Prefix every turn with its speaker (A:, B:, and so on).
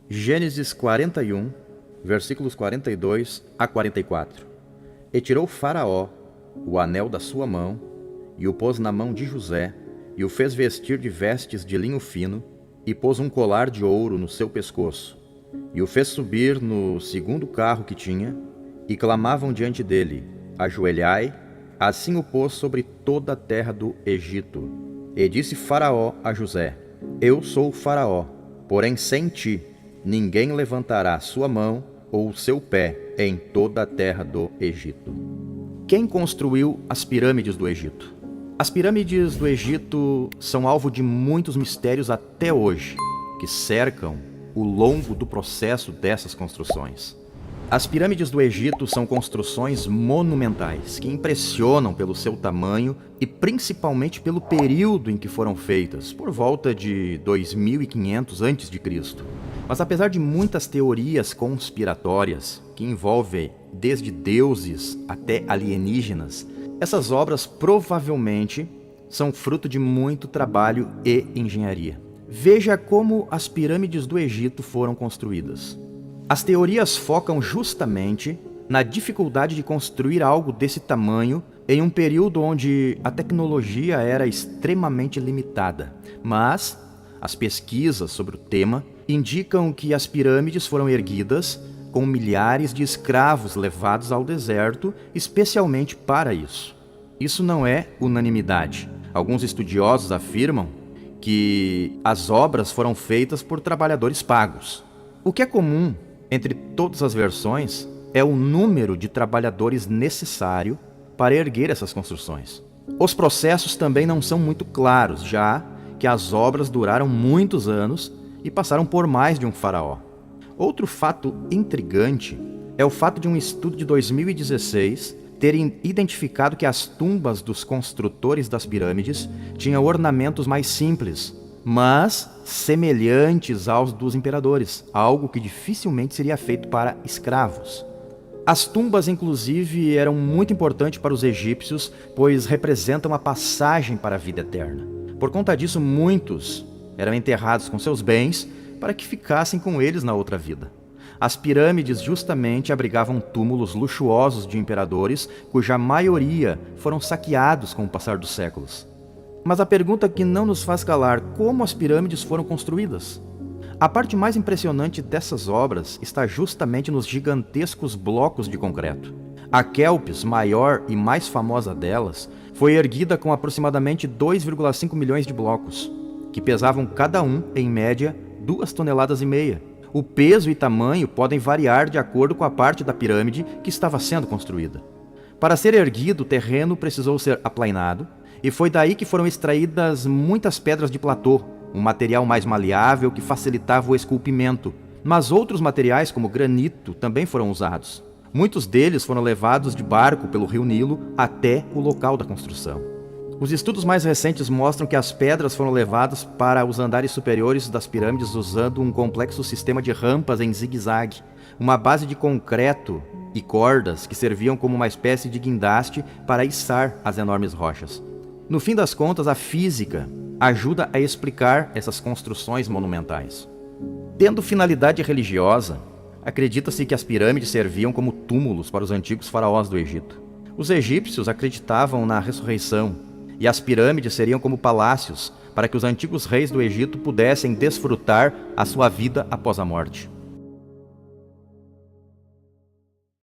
A: Gênesis 41, versículos 42 a 44. E tirou Faraó o anel da sua mão, e o pôs na mão de José, e o fez vestir de vestes de linho fino, e pôs um colar de ouro no seu pescoço, e o fez subir no segundo carro que tinha, e clamavam diante dele: ajoelhai. Assim o pôs sobre toda a terra do Egito. E disse Faraó a José: eu sou Faraó, porém sem ti ninguém levantará sua mão ou seu pé em toda a terra do Egito. Quem construiu as pirâmides do Egito? As pirâmides do Egito são alvo de muitos mistérios até hoje, que cercam o longo do processo dessas construções. As pirâmides do Egito são construções monumentais, que impressionam pelo seu tamanho e principalmente pelo período em que foram feitas, por volta de 2500 a.C. Mas apesar de muitas teorias conspiratórias, que envolvem desde deuses até alienígenas, essas obras provavelmente são fruto de muito trabalho e engenharia. Veja como as pirâmides do Egito foram construídas. As teorias focam justamente na dificuldade de construir algo desse tamanho em um período onde a tecnologia era extremamente limitada. Mas as pesquisas sobre o tema indicam que as pirâmides foram erguidas com milhares de escravos levados ao deserto especialmente para isso. Isso não é unanimidade. Alguns estudiosos afirmam que as obras foram feitas por trabalhadores pagos. O que é comum entre todas as versões é o número de trabalhadores necessário para erguer essas construções. Os processos também não são muito claros, já que as obras duraram muitos anos e passaram por mais de um faraó. Outro fato intrigante é o fato de um estudo de 2016 terem identificado que as tumbas dos construtores das pirâmides tinham ornamentos mais simples, mas semelhantes aos dos imperadores, algo que dificilmente seria feito para escravos. As tumbas, inclusive, eram muito importantes para os egípcios, pois representam a passagem para a vida eterna. Por conta disso, muitos eram enterrados com seus bens para que ficassem com eles na outra vida. As pirâmides justamente abrigavam túmulos luxuosos de imperadores, cuja maioria foram saqueados com o passar dos séculos. Mas a pergunta que não nos faz calar: como as pirâmides foram construídas? A parte mais impressionante dessas obras está justamente nos gigantescos blocos de concreto. A Quéops, maior e mais famosa delas, foi erguida com aproximadamente 2,5 milhões de blocos, que pesavam cada um, em média, 2,5 toneladas. O peso e tamanho podem variar de acordo com a parte da pirâmide que estava sendo construída. Para ser erguido, o terreno precisou ser aplainado, e foi daí que foram extraídas muitas pedras de platô, um material mais maleável que facilitava o esculpimento. Mas outros materiais, como granito, também foram usados. Muitos deles foram levados de barco pelo rio Nilo até o local da construção. Os estudos mais recentes mostram que as pedras foram levadas para os andares superiores das pirâmides usando um complexo sistema de rampas em zigue-zague, uma base de concreto e cordas que serviam como uma espécie de guindaste para içar as enormes rochas. No fim das contas, a física ajuda a explicar essas construções monumentais. Tendo finalidade religiosa, acredita-se que as pirâmides serviam como túmulos para os antigos faraós do Egito. Os egípcios acreditavam na ressurreição, e as pirâmides seriam como palácios para que os antigos reis do Egito pudessem desfrutar a sua vida após a morte.